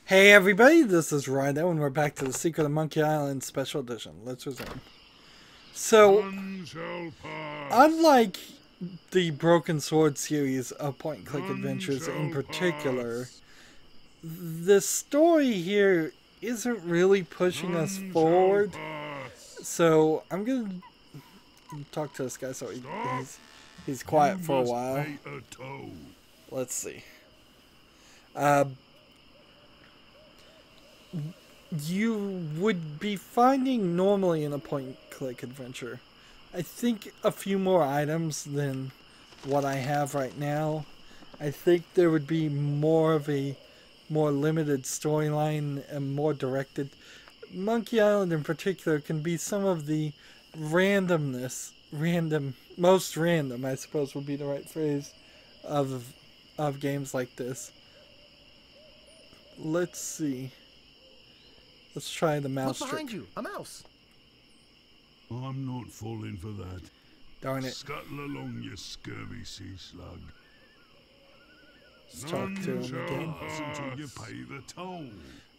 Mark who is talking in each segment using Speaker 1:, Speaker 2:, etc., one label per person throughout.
Speaker 1: Hey everybody, this is Rydo, and we're back to the Secret of Monkey Island Special Edition. Let's resume. So, unlike the Broken Sword series of point-and-click adventures in particular, the story here isn't really pushing us forward. So, I'm going to talk to this guy so he's quiet for a while. Let's see. You would be finding normally in a point-and-click adventure, I think, a few more items than what I have right now. I think there would be more of a more limited storyline and more directed. Monkey Island in particular can be some of the randomness, most random, I suppose would be the right phrase, of games like this. Let's see. Let's try the mouse trick.
Speaker 2: Behind you, a mouse.
Speaker 3: I'm not falling for that.
Speaker 1: Darn it.
Speaker 3: Scuttle along, you scurvy sea slug.
Speaker 1: Let's talk to him again.
Speaker 3: Until you pay the toll.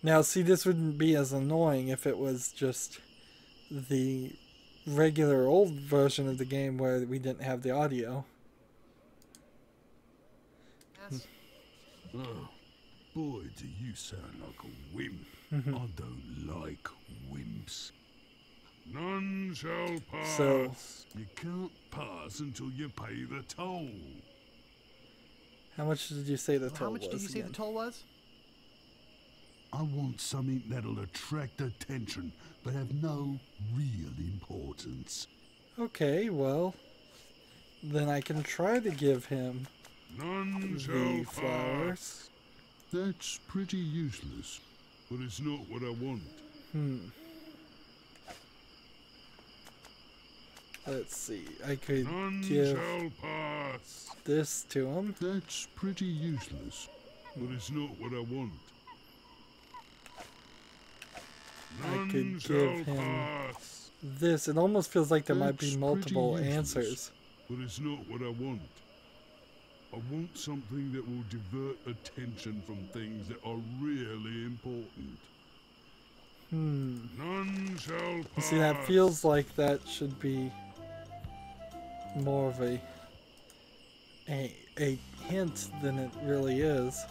Speaker 1: Now, see, this wouldn't be as annoying if it was just the regular old version of the game where we didn't have the audio.
Speaker 2: Yes.
Speaker 3: Oh, boy, do you sound like a wimp. I don't like wimps. None shall pass.
Speaker 1: So,
Speaker 3: you can't pass until you pay the toll.
Speaker 1: how much did you say the toll was?
Speaker 2: How much did you say the toll was?
Speaker 3: I want something that'll attract attention, but have no real importance.
Speaker 1: Okay, well, then I can try to give him
Speaker 3: None
Speaker 1: the
Speaker 3: shall
Speaker 1: flowers.
Speaker 3: pass. That's pretty useless, but it's not what I want.
Speaker 1: Let's see. I could
Speaker 3: None
Speaker 1: give
Speaker 3: shall pass.
Speaker 1: this to him.
Speaker 3: That's pretty useless, but it's not what I want.
Speaker 1: I could
Speaker 3: None
Speaker 1: give
Speaker 3: shall
Speaker 1: him
Speaker 3: pass.
Speaker 1: this. It almost feels like there might be
Speaker 3: That's
Speaker 1: multiple
Speaker 3: pretty useless,
Speaker 1: answers.
Speaker 3: But it's not what I want. I want something that will divert attention from things that are really important. None shall pass.
Speaker 1: See, that feels like that should be more of a hint than it really is.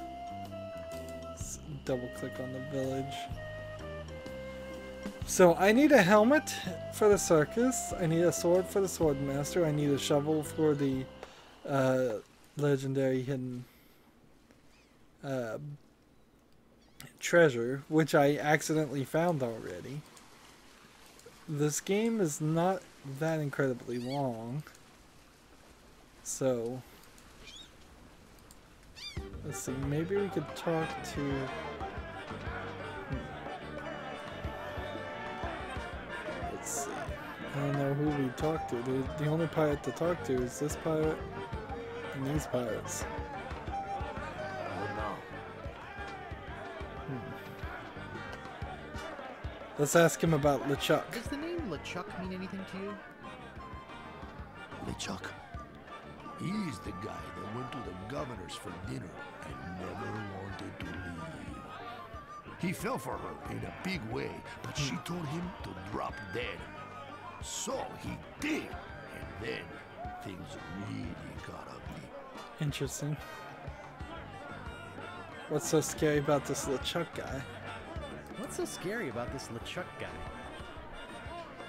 Speaker 1: Let's double click on the village. So I need a helmet for the circus. I need a sword for the swordmaster. I need a shovel for the legendary hidden treasure, which I accidentally found already. This game is not that incredibly long, so let's see, maybe we could talk to let's see, I don't know who we talk to. The only pirate to talk to is this pirate and these pirates. Let's ask him about LeChuck.
Speaker 2: Does the name LeChuck mean anything to you?
Speaker 4: LeChuck. He's the guy that went to the governor's for dinner and never wanted to leave. He fell for her in a big way, but she told him to drop dead. So he did, and then things really got ugly.
Speaker 1: Interesting. What's so scary about this LeChuck guy?
Speaker 2: What's so scary about this LeChuck guy?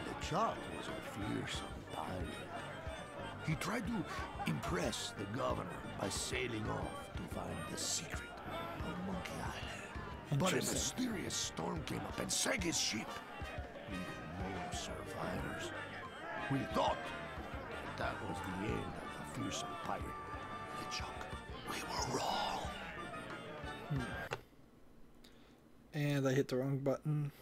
Speaker 4: LeChuck was a fearsome pirate. He tried to impress the governor by sailing off to find the secret of Monkey Island. But a mysterious storm came up and sank his ship, leaving no survivors. We thought that was the end of the fearsome pirate, LeChuck. We were wrong.
Speaker 1: And I hit the wrong button.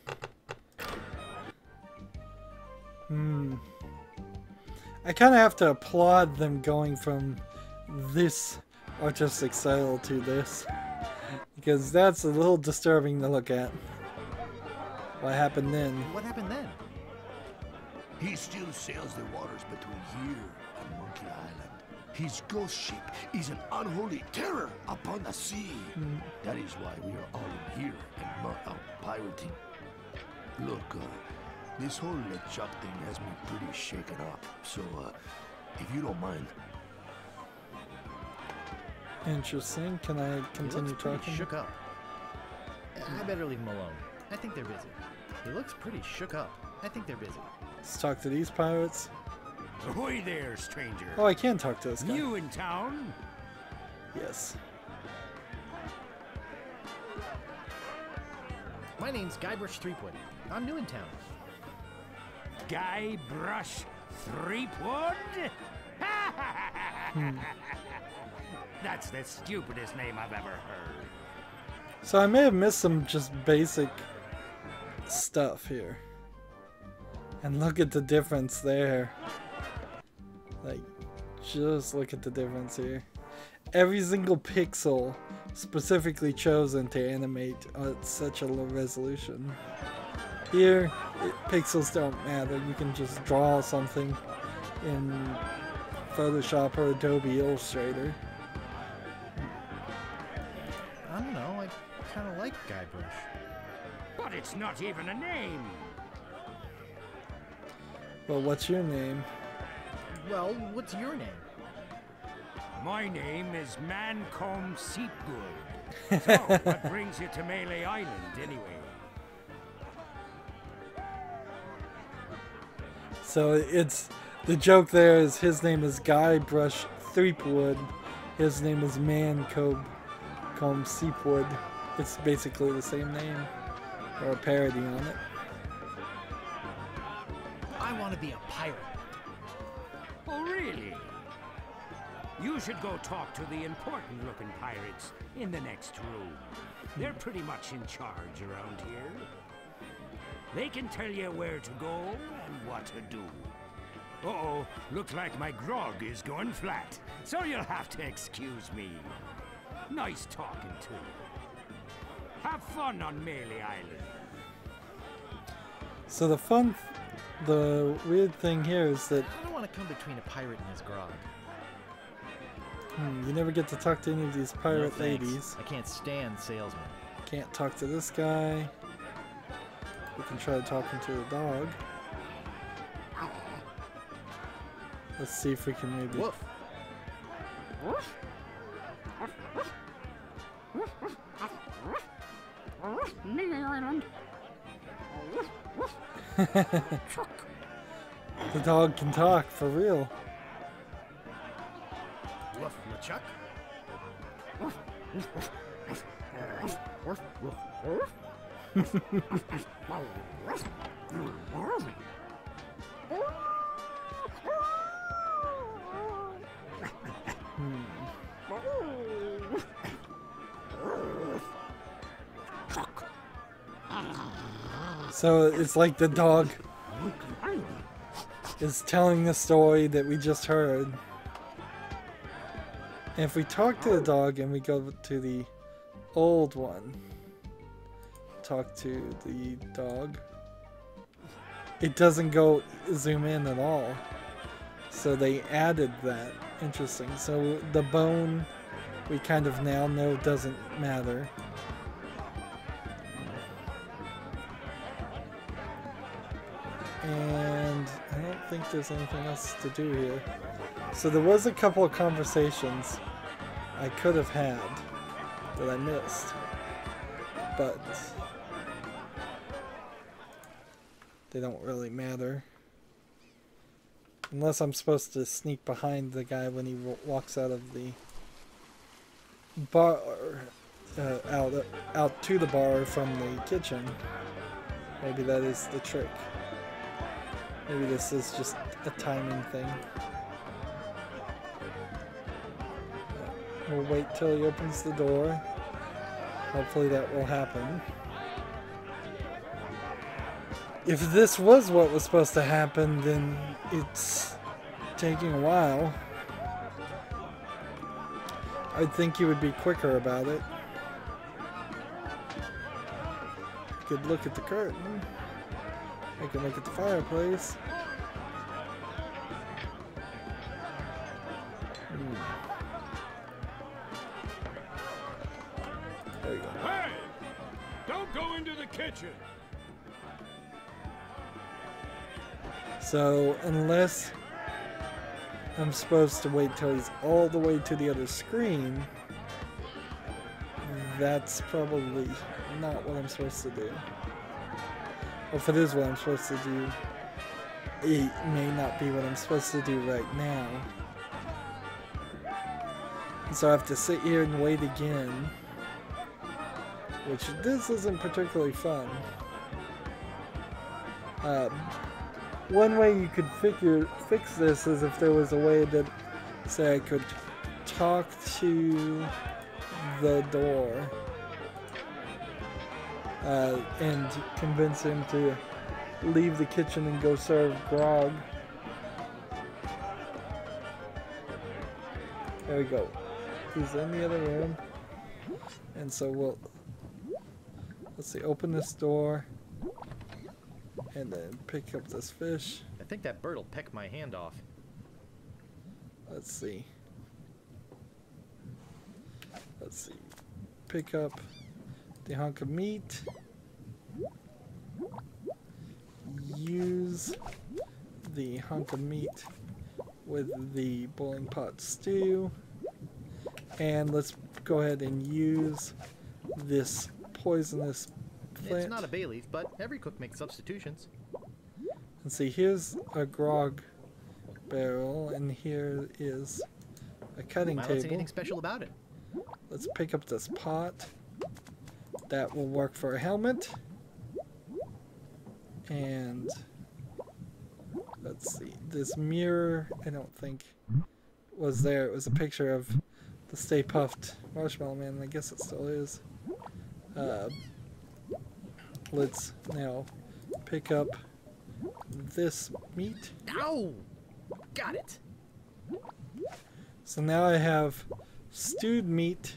Speaker 1: I kind of have to applaud them going from this artistic style to this, because that's a little disturbing to look at. What happened then?
Speaker 2: What happened then?
Speaker 4: He still sails the waters between here and Monkey Island. His ghost ship is an unholy terror upon the sea. That is why we are all in here and pirating. Look, this whole LeChuck thing has me pretty shaken up. So, if you don't mind.
Speaker 1: Interesting. Can I continue talking?
Speaker 2: Shook up. I better leave him alone. I think they're busy. He looks pretty shook up. I think they're busy.
Speaker 1: Let's talk to these pirates.
Speaker 3: Ahoy there, stranger.
Speaker 1: Oh, I can talk to this guy.
Speaker 3: New in town?
Speaker 1: Yes.
Speaker 2: My name's Guybrush Threepwood. I'm new in town.
Speaker 3: Guybrush Threepwood? That's the stupidest name I've ever heard.
Speaker 1: So I may have missed some just basic stuff here. And look at the difference there. Like, just look at the difference here. Every single pixel specifically chosen to animate at such a low resolution. Here, pixels don't matter. You can just draw something in Photoshop or Adobe Illustrator.
Speaker 2: I don't know, I kind of like Guybrush.
Speaker 3: But it's not even a name.
Speaker 1: Well, what's your name?
Speaker 2: Well, what's your name?
Speaker 3: My name is Mancomb Seepgood. So, what brings you to Mêlée Island, anyway?
Speaker 1: So it's the joke there is his name is Guybrush Threepwood. His name is Mancomb Seepwood. It's basically the same name or a parody on it.
Speaker 2: I want to be a pirate.
Speaker 3: Oh, really? You should go talk to the important-looking pirates in the next room. They're pretty much in charge around here. They can tell you where to go and what to do. Uh-oh, looks like my grog is going flat, so you'll have to excuse me. Nice talking to you. Have fun on Mêlée Island.
Speaker 1: So the weird thing here is that
Speaker 2: I don't want to come between a pirate and his grog.
Speaker 1: you never get to talk to any of these pirate
Speaker 2: No, thanks.
Speaker 1: ladies.
Speaker 2: I can't stand salesmen.
Speaker 1: Can't talk to this guy. We can try talking to the dog. Let's see if we can maybe...
Speaker 2: Woof.
Speaker 1: The dog can talk, for real.
Speaker 2: Woof, LeChuck.
Speaker 1: So it's like the dog is telling the story that we just heard. And if we talk to the dog and we go to the old one, talk to the dog, it doesn't go zoom in at all. So they added that. Interesting. So the bone we kind of now know doesn't matter. And I don't think there's anything else to do here. So there was a couple of conversations I could have had that I missed. But they don't really matter. Unless I'm supposed to sneak behind the guy when he walks out of the bar, out to the bar from the kitchen. Maybe that is the trick. Maybe this is just a timing thing. We'll wait till he opens the door. Hopefully that will happen. If this was what was supposed to happen, then it's taking a while. I'd think you would be quicker about it. You could look at the curtain. I can look at the fireplace. There you go.
Speaker 3: Hey! Don't go into the kitchen.
Speaker 1: So, unless I'm supposed to wait till he's all the way to the other screen, that's probably not what I'm supposed to do. Or if it is what I'm supposed to do, it may not be what I'm supposed to do right now. And so I have to sit here and wait again, which this isn't particularly fun. One way you could fix this is if there was a way that, say, I could talk to the door and convince him to leave the kitchen and go serve grog. There we go. He's in the other room. And so we'll, let's see, open this door and then pick up this fish.
Speaker 2: I think that bird will peck my hand off.
Speaker 1: Let's see. Pick up the hunk of meat. Use the hunk of meat with the boiling pot stew. And let's go ahead and use this poisonous flint.
Speaker 2: It's not a bay leaf, but every cook makes substitutions.
Speaker 1: And see, here's a grog barrel, and here is a cutting
Speaker 2: I don't see
Speaker 1: table.
Speaker 2: anything special about it.
Speaker 1: Let's pick up this pot. That will work for a helmet. And let's see, this mirror, I don't think was there. It was a picture of the Stay Puft Marshmallow Man, and I guess it still is. Let's now pick up this meat.
Speaker 2: Ow! Got it!
Speaker 1: So now I have stewed meat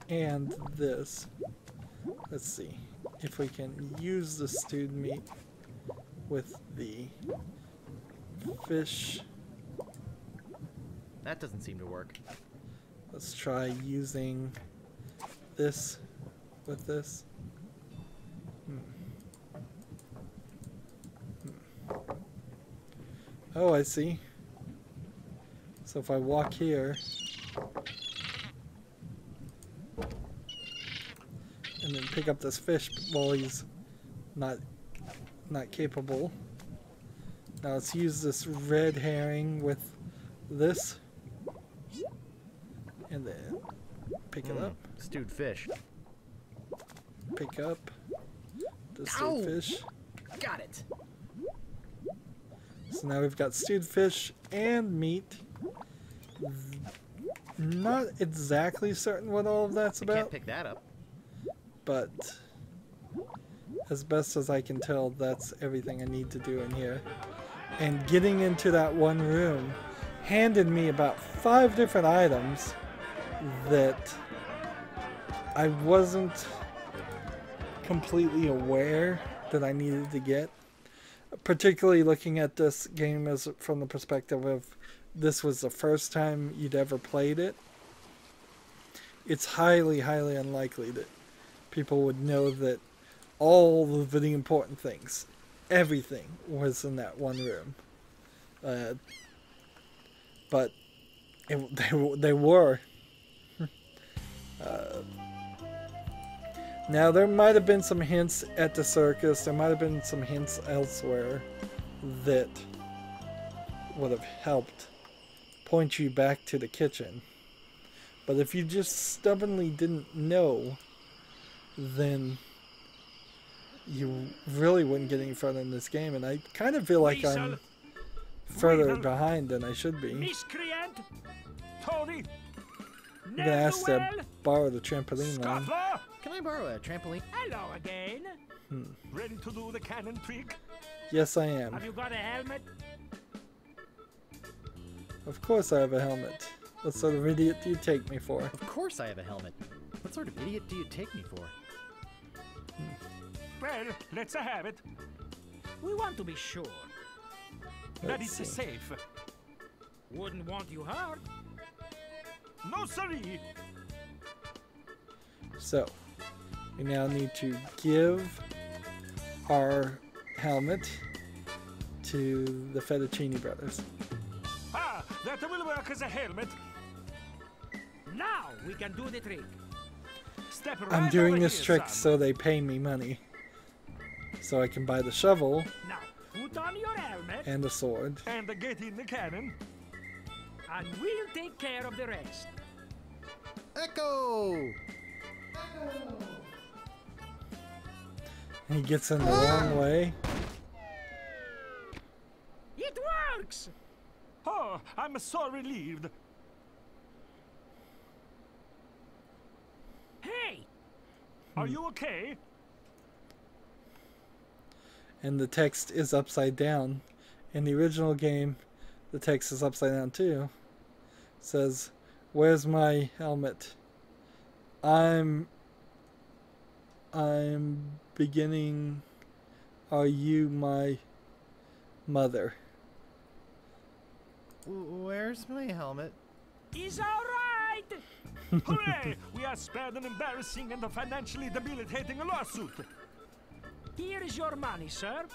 Speaker 1: and this. Let's see if we can use the stewed meat with the fish.
Speaker 2: That doesn't seem to work.
Speaker 1: Let's try using this with this. Oh, I see. So if I walk here and then pick up this fish while he's not capable. Now let's use this red herring with this and then pick it up.
Speaker 2: Stewed fish.
Speaker 1: Pick up the stewed fish.
Speaker 2: Got it!
Speaker 1: So now we've got stewed fish and meat. Not exactly certain what all of that's
Speaker 2: I
Speaker 1: about,
Speaker 2: can't pick that up.
Speaker 1: but as best as I can tell, that's everything I need to do in here. And getting into that one room handed me about 5 different items that I wasn't completely aware that I needed to get. Particularly looking at this game as from the perspective of this was the first time you'd ever played it. It's highly, highly unlikely that people would know that all of the important things, everything, was in that one room. But they were. Now, there might have been some hints at the circus, there might have been some hints elsewhere that would have helped point you back to the kitchen. But if you just stubbornly didn't know, then you really wouldn't get any further in this game, and I kind of feel like I'm further behind than I should be.
Speaker 3: Miscreant! Tony!
Speaker 1: I'm gonna ask to borrow the trampoline line.
Speaker 2: Can I borrow a trampoline?
Speaker 3: Hello again.
Speaker 5: Ready to do the cannon trick?
Speaker 1: Yes, I am.
Speaker 3: Have you got a helmet?
Speaker 1: Of course I have a helmet. What sort of idiot do you take me for?
Speaker 2: Of course I have a helmet. What sort of idiot do you take me for?
Speaker 5: Well, let's have it.
Speaker 3: We want to be sure.
Speaker 5: That
Speaker 1: Let's
Speaker 5: it's
Speaker 1: see.
Speaker 5: safe.
Speaker 3: Wouldn't want you hurt.
Speaker 5: No, sorry.
Speaker 1: So, We now need to give our helmet to the Fettuccine brothers.
Speaker 5: Ah, that will work as a helmet.
Speaker 3: Now we can do the trick.
Speaker 5: Step right
Speaker 1: I'm doing
Speaker 5: over
Speaker 1: this
Speaker 5: here,
Speaker 1: trick
Speaker 5: son.
Speaker 1: so they pay me money. So I can buy the shovel
Speaker 3: Now put on your helmet
Speaker 1: and the sword.
Speaker 5: And get in the cannon.
Speaker 3: and we'll take care of the rest.
Speaker 2: Echo!
Speaker 1: He gets in the wrong way.
Speaker 3: It works!
Speaker 5: Oh, I'm so relieved.
Speaker 3: Hey!
Speaker 5: Are you okay?
Speaker 1: And the text is upside down. In the original game, the text is upside down too. It says, "Where's my helmet? I'm beginning. Are you my mother?"
Speaker 2: Where's my helmet?
Speaker 3: Is alright!
Speaker 5: Hooray! We are spared an embarrassing and financially debilitating lawsuit.
Speaker 3: Here is your money, sir.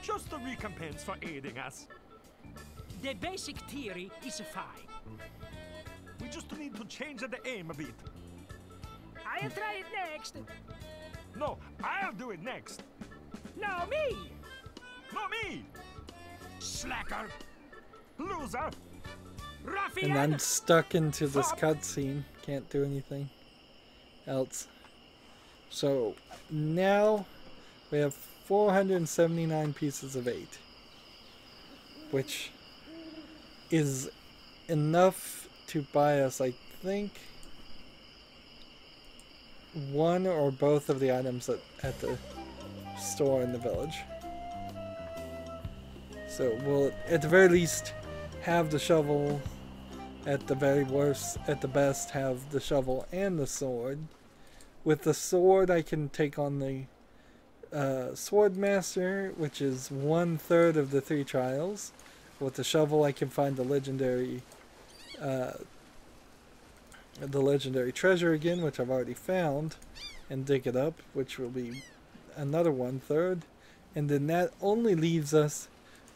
Speaker 5: Just a recompense for aiding us.
Speaker 3: The basic theory is fine.
Speaker 5: We just need to change the aim a bit.
Speaker 3: I'll try it next.
Speaker 5: No, I'll do it next.
Speaker 3: No, me!
Speaker 5: Not me!
Speaker 3: Slacker!
Speaker 5: Loser!
Speaker 3: Ruffian!
Speaker 1: And I'm stuck into this cutscene. Can't do anything else. So now we have 479 pieces of 8, which is enough to buy us, I think, one or both of the items at the store in the village. So we'll at the very least have the shovel, at the very worst, at the best, have the shovel and the sword. With the sword I can take on the sword master, which is 1/3 of the 3 trials. With the shovel I can find the legendary treasure again, which I've already found, and dig it up, which will be another 1/3. And then that only leaves us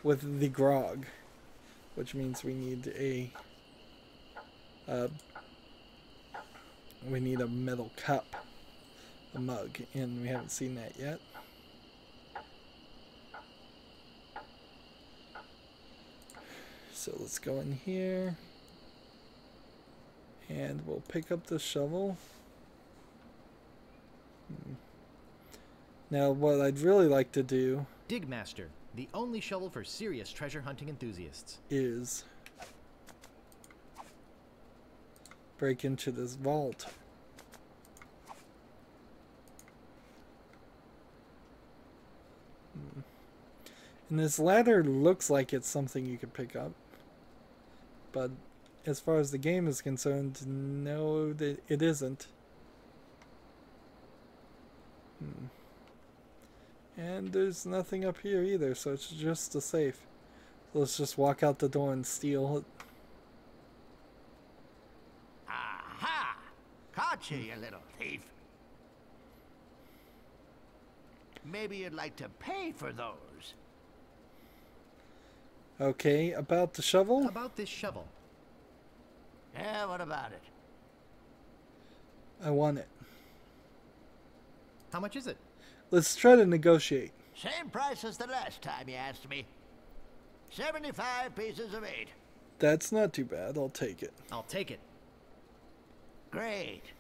Speaker 1: with the grog, which means we need a metal cup, a mug, and we haven't seen that yet. So let's go in here and we'll pick up the shovel. Now what I'd really like to do
Speaker 2: Digmaster, the only shovel for serious treasure hunting enthusiasts.
Speaker 1: is break into this vault. And this ladder looks like it's something you could pick up, but as far as the game is concerned, no, it isn't. And there's nothing up here either, so it's just a safe. Let's just walk out the door and steal it.
Speaker 4: Aha! Caught you, you little thief. Maybe you'd like to pay for those.
Speaker 1: Okay, about the shovel?
Speaker 2: About this shovel.
Speaker 4: Yeah, what about it?
Speaker 1: I want it.
Speaker 2: How much is it?
Speaker 1: Let's try to negotiate.
Speaker 4: Same price as the last time you asked me. 75 pieces of 8.
Speaker 1: That's not too bad, I'll take it.
Speaker 2: I'll take it.
Speaker 4: Great.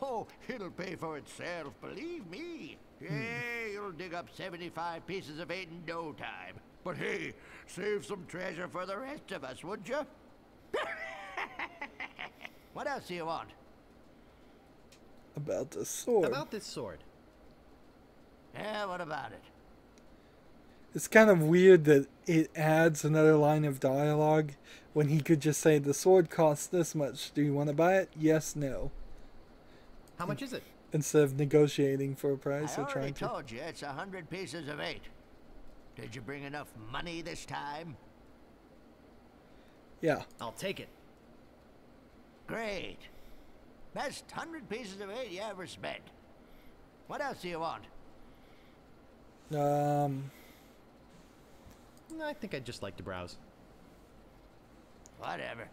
Speaker 4: Oh, it'll pay for itself, believe me. Yeah, you'll dig up 75 pieces of 8 in no time. But hey, save some treasure for the rest of us, would you? What else do you want?
Speaker 1: About the sword.
Speaker 2: About this sword.
Speaker 4: Yeah, what about it?
Speaker 1: It's kind of weird that it adds another line of dialogue when he could just say, the sword costs this much. Do you want to buy it? Yes, no.
Speaker 2: How much is it?
Speaker 1: Instead of negotiating for a price
Speaker 4: I
Speaker 1: or
Speaker 4: already
Speaker 1: trying to.
Speaker 4: told you it's 100 pieces of 8. Did you bring enough money this time?
Speaker 1: Yeah.
Speaker 2: I'll take it.
Speaker 4: Great. Best 100 pieces of 8 you ever spent.
Speaker 2: What else do you want? I think I'd just like to browse.
Speaker 3: Whatever.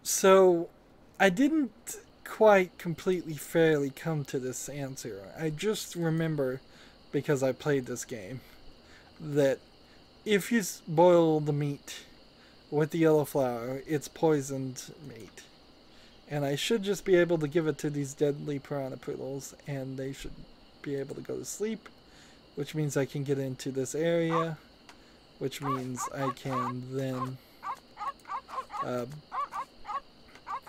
Speaker 1: So, I didn't quite completely fairly come to this answer. I just remember, because I played this game, that if you boil the meat with the yellow flour, it's poisoned meat. And I should just be able to give it to these deadly piranha poodles, and they should be able to go to sleep, which means I can get into this area, which means I can then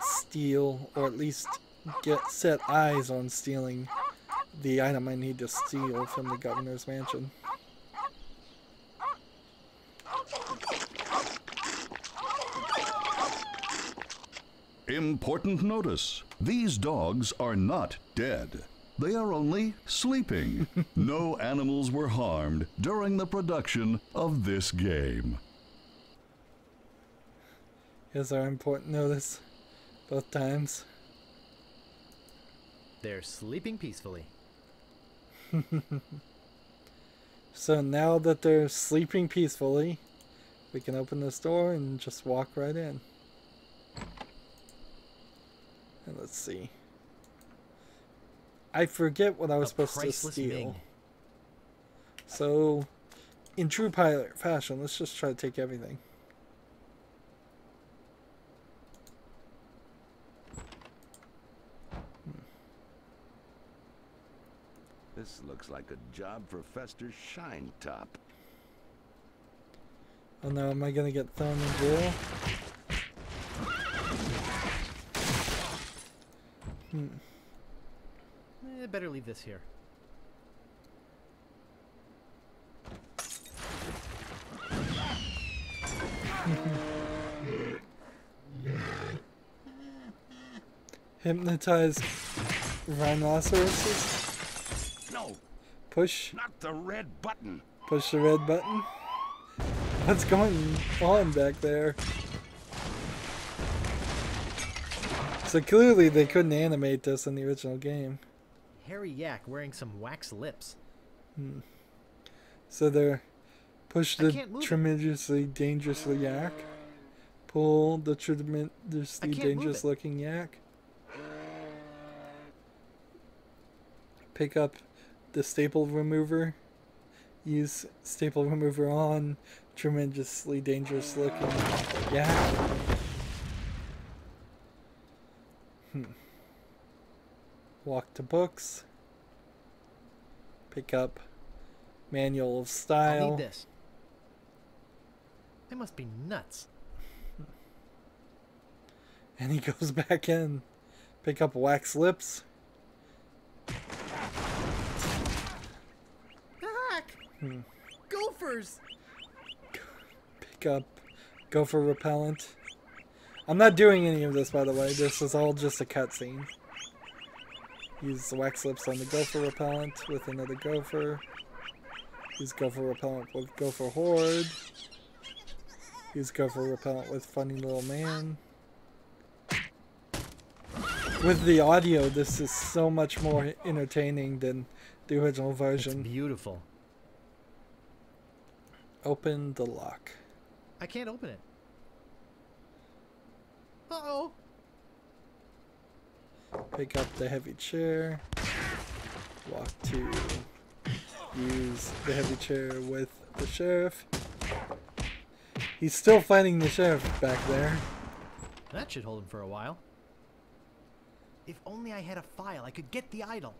Speaker 1: steal, or at least set eyes on stealing the item I need to steal from the governor's mansion.
Speaker 6: Important notice. These dogs are not dead. They are only sleeping. No animals were harmed during the production of this game.
Speaker 1: Here's our important notice. Both times.
Speaker 2: They're sleeping peacefully.
Speaker 1: So now that they're sleeping peacefully, we can open this door and just walk right in. And let's see. I forget what I was supposed to steal.
Speaker 2: Ming.
Speaker 1: So, in true pilot fashion, let's just try to take everything.
Speaker 4: This looks like a job for Fester's Shine Top.
Speaker 1: Oh no, am I gonna get thrown in jail?
Speaker 2: Better leave this here.
Speaker 1: Hypnotize rhinoceroses?
Speaker 4: No,
Speaker 1: Push.
Speaker 4: not the red button.
Speaker 1: Push the red button. What's going on back there? So clearly they couldn't animate this in the original game.
Speaker 2: Hairy yak wearing some wax lips.
Speaker 1: So they're push the
Speaker 2: can't move it.
Speaker 1: tremendously dangerously yak. Pull the tremendously
Speaker 2: move
Speaker 1: dangerous
Speaker 2: it.
Speaker 1: looking yak. Pick up the staple remover. Use staple remover on tremendously dangerous looking yak. Walk to books. Pick up manual of
Speaker 2: I'll
Speaker 1: style.
Speaker 2: need this. They must be nuts.
Speaker 1: And he goes back in. Pick up wax lips.
Speaker 2: Back! Gophers!
Speaker 1: Pick up gopher repellent. I'm not doing any of this, by the way. This is all just a cutscene. Use the wax lips on the gopher repellent with another gopher. Use gopher repellent with gopher horde. Use gopher repellent with funny little man. With the audio, this is so much more entertaining than the original
Speaker 2: It's
Speaker 1: version.
Speaker 2: beautiful.
Speaker 1: Open the lock.
Speaker 2: I can't open it. Uh-oh.
Speaker 1: Pick up the heavy chair. Walk to use the heavy chair with the sheriff. He's still fighting the sheriff back there.
Speaker 2: That should hold him for a while. If only I had a file, I could get the idol.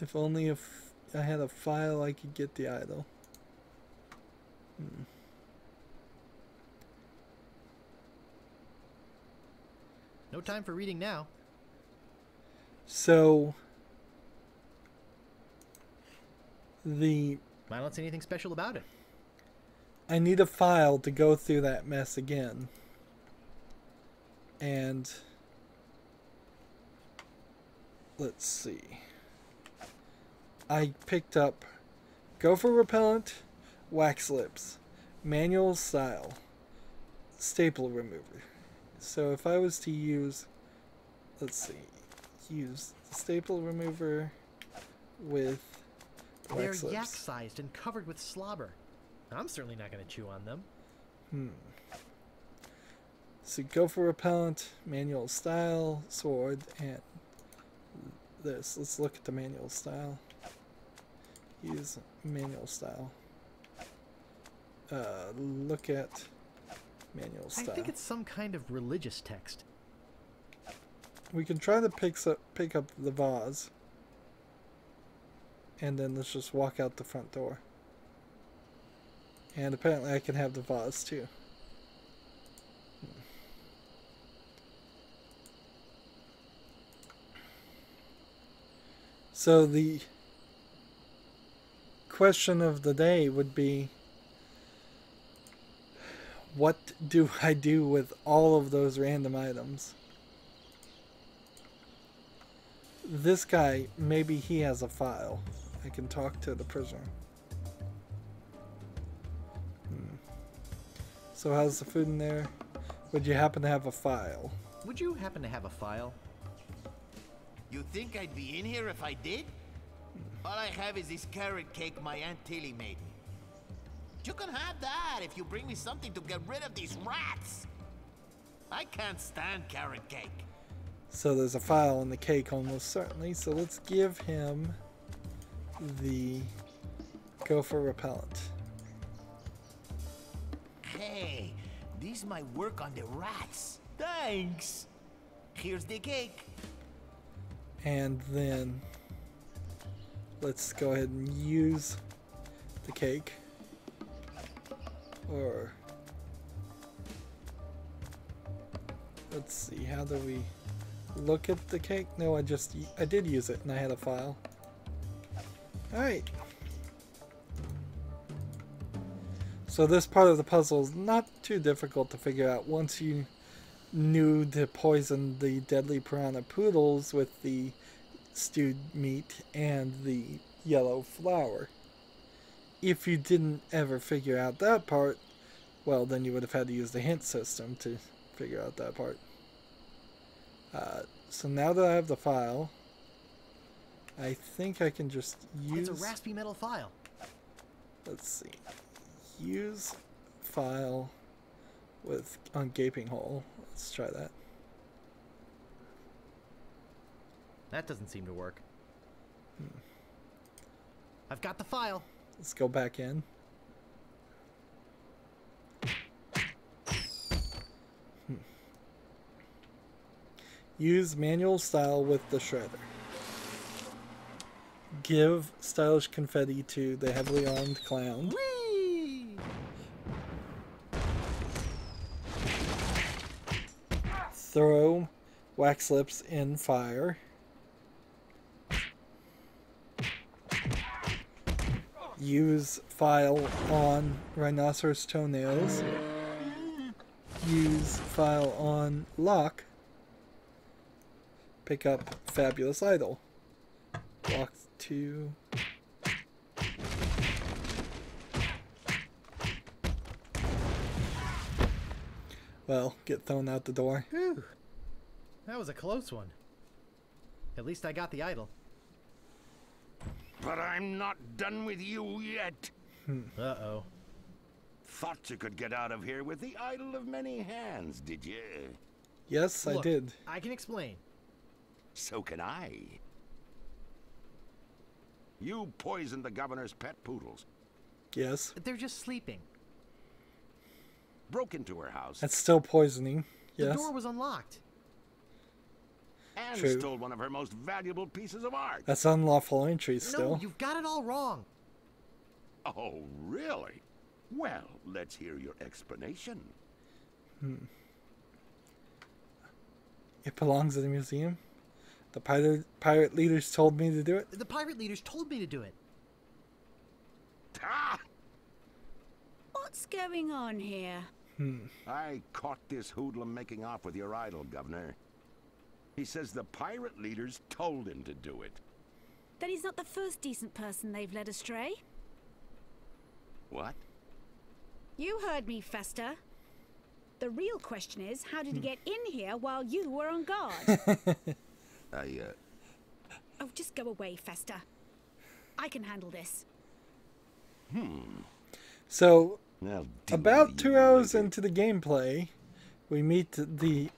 Speaker 1: If only if I had a file I could get the idol.
Speaker 2: No time for reading now.
Speaker 1: So
Speaker 2: I don't see anything special about it.
Speaker 1: I need a file to go through that mess again. And let's see. I picked up gopher repellent, wax lips, manual style, staple remover. So if I was to use, let's see, use the staple remover with
Speaker 2: They're
Speaker 1: wax lips.
Speaker 2: yak-sized and covered with slobber. I'm certainly not going to chew on them.
Speaker 1: So go for repellent, manual style, sword, and this. Let's look at the manual style. Use manual style. Look at manual style.
Speaker 2: I think it's some kind of religious text.
Speaker 1: We can try to pick up the vase. And then let's just walk out the front door. And apparently I can have the vase too. So the question of the day would be, what do I do with all of those random items? This guy, maybe he has a file. I can talk to the prisoner. So how's the food in there? Would you happen to have a file?
Speaker 2: Would you happen to have a file?
Speaker 7: You think I'd be in here if I did? All I have is this carrot cake my Aunt Tilly made me. You can have that if you bring me something to get rid of these rats. I can't stand carrot cake.
Speaker 1: So there's a file in the cake almost certainly. So let's give him the gopher repellent.
Speaker 7: Hey, this might work on the rats. Thanks. Here's the cake.
Speaker 1: And then let's go ahead and use the cake. Or let's see, how do we look at the cake? No, I did use it and I had a file. Alright. So this part of the puzzle is not too difficult to figure out once you knew to poison the deadly piranha poodles with the stewed meat and the yellow flour. If you didn't ever figure out that part, well, then you would have had to use the hint system to figure out that part. So now that I have the file, I think I can just use...
Speaker 2: It's a raspy metal file.
Speaker 1: Let's see. Use file with on gaping hole. Let's try that.
Speaker 2: That doesn't seem to work. I've got the file.
Speaker 1: Let's go back in. Use manual style with the shredder. Give stylish confetti to the heavily armed clown.
Speaker 2: Whee!
Speaker 1: Throw wax lips in fire. Use file on rhinoceros toenails. Use file on lock. Pick up fabulous idol. Walk to... Well, get thrown out the door.
Speaker 2: Whew. That was a close one. At least I got the idol.
Speaker 4: But I'm not done with you yet.
Speaker 2: Uh-oh.
Speaker 4: Thought you could get out of here with the idol of many hands, did you?
Speaker 1: Yes, I
Speaker 2: Look,
Speaker 1: did.
Speaker 2: I can explain.
Speaker 4: So can I. You poisoned the governor's pet poodles,
Speaker 1: Yes.
Speaker 2: They're just sleeping.
Speaker 4: broke into her house,
Speaker 1: That's still poisoning.
Speaker 2: The
Speaker 1: Yes.
Speaker 2: door was unlocked.
Speaker 4: and
Speaker 1: True.
Speaker 4: stole one of her most valuable pieces of art.
Speaker 1: That's unlawful entry still.
Speaker 2: No, you've got it all wrong.
Speaker 4: Oh, really? Well, let's hear your explanation.
Speaker 1: It belongs in the museum. The pirate leaders told me to do it.
Speaker 2: The pirate leaders told me to do it.
Speaker 4: Ah!
Speaker 8: What's going on here?
Speaker 4: I caught this hoodlum making off with your idol, Governor. He says the pirate leaders told him to do it.
Speaker 8: Then he's not the first decent person they've led astray.
Speaker 4: What?
Speaker 8: You heard me, Fester. The real question is, how did he get in here while you were on guard? Oh, just go away, Fester. I can handle this.
Speaker 1: So,
Speaker 9: I'll deal
Speaker 1: about
Speaker 9: with
Speaker 1: 2
Speaker 9: you
Speaker 1: hours
Speaker 9: later.
Speaker 1: into the gameplay, we meet the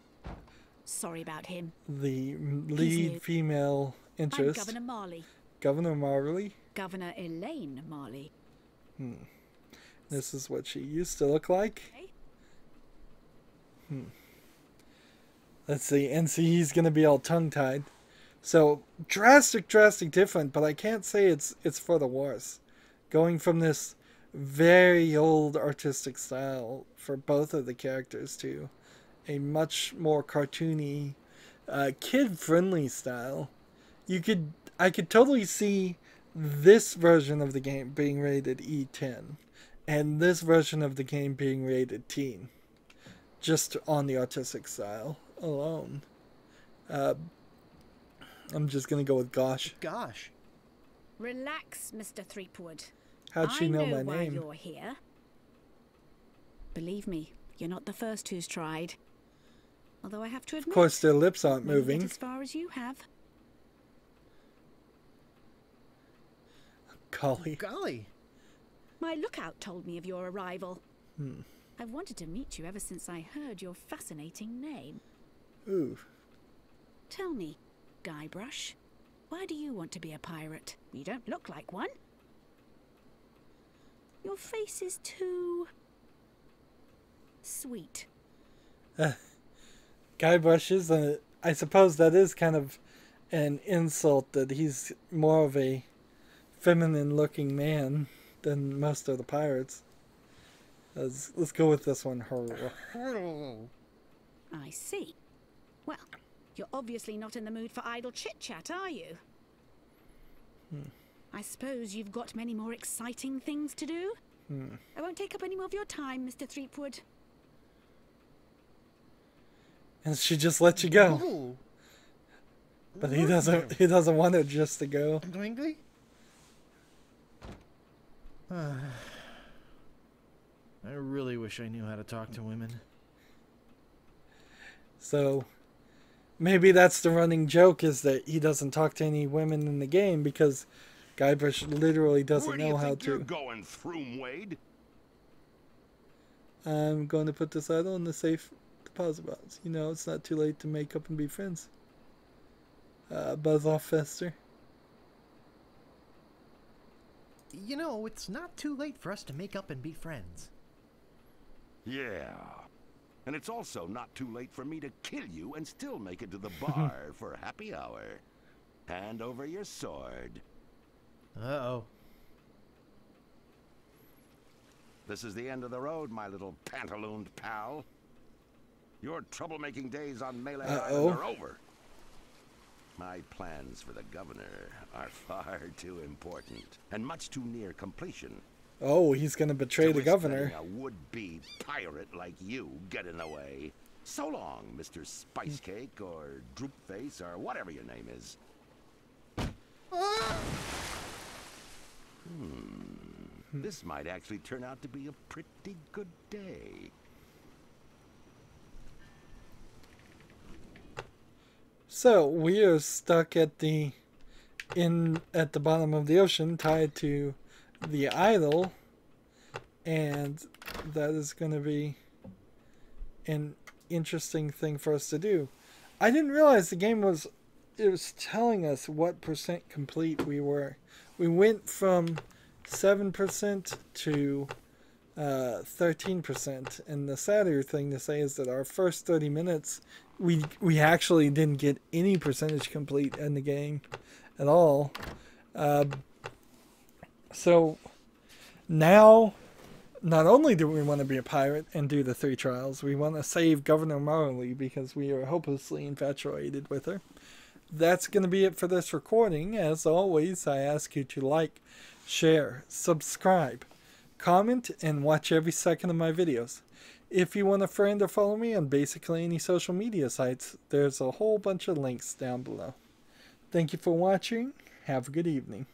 Speaker 8: Sorry about him.
Speaker 1: lead
Speaker 8: new.
Speaker 1: female
Speaker 8: I'm
Speaker 1: interest,
Speaker 8: Governor Marley.
Speaker 1: Governor Marley.
Speaker 8: Governor Elaine Marley.
Speaker 1: This is what she used to look like.
Speaker 8: Okay.
Speaker 1: Let's see, and see, he's gonna be all tongue-tied. So drastic different, but I can't say it's for the worse. Going from this very old artistic style for both of the characters to a much more cartoony, kid-friendly style. I could totally see this version of the game being rated E10, and this version of the game being rated teen, just on the artistic style alone. I'm just gonna go with gosh.
Speaker 2: Gosh.
Speaker 8: Relax, Mr. Threepwood.
Speaker 1: How'd she know my
Speaker 8: why
Speaker 1: name?
Speaker 8: you're here. Believe me, you're not the first who's tried. Although I have to admit,
Speaker 1: Of course, their lips aren't
Speaker 8: maybe
Speaker 1: moving.
Speaker 8: get as far as you have.
Speaker 1: Golly.
Speaker 2: Golly.
Speaker 8: My lookout told me of your arrival. I've wanted to meet you ever since I heard your fascinating name.
Speaker 1: Ooh.
Speaker 8: Tell me, Guybrush, why do you want to be a pirate? You don't look like one. Your face is too sweet.
Speaker 1: Guybrush is I suppose that is kind of an insult that he's more of a feminine-looking man than most of the pirates. Let's go with this one.
Speaker 8: I see. Well, you're obviously not in the mood for idle chit-chat, are you? I suppose you've got many more exciting things to do? I won't take up any more of your time, Mr. Threepwood.
Speaker 1: And she just lets you go.
Speaker 2: Ooh.
Speaker 1: But he doesn't want her just to go.
Speaker 2: Doingly? I really wish I knew how to talk to women.
Speaker 1: So maybe that's the running joke, is that he doesn't talk to any women in the game because Guybrush literally doesn't know how
Speaker 9: You're
Speaker 1: to.
Speaker 9: going, Wade?
Speaker 1: I'm going to put this idol in the safe deposit box. You know, it's not too late to make up and be friends. Buzz off, Fester.
Speaker 2: You know, it's not too late for us to make up and be friends.
Speaker 9: Yeah. And it's also not too late for me to kill you and still make it to the bar for happy hour. Hand over your sword.
Speaker 2: Uh-oh.
Speaker 9: This is the end of the road, my little pantalooned pal. Your troublemaking days on Mêlée Island are over. My plans for the governor are far too important and much too near completion.
Speaker 1: Oh, he's going to betray the governor.
Speaker 9: A would-be pirate like you get in the way. So long, Mr. Spice Cake or Droop Face or whatever your name is. This might actually turn out to be a pretty good day.
Speaker 1: So we are stuck at the bottom of the ocean, tied to the idol, and that is going to be an interesting thing for us to do. I didn't realize the game was telling us what percent complete we were. We went from 7% to 13%, and the sadder thing to say is that our first 30 minutes we actually didn't get any percentage complete in the game at all. So now, not only do we want to be a pirate and do the 3 trials, we want to save Governor Marley because we are hopelessly infatuated with her. That's going to be it for this recording. As always, I ask you to like, share, subscribe, comment, and watch every second of my videos. If you want to friend or follow me on basically any social media sites, there's a whole bunch of links down below. Thank you for watching. Have a good evening.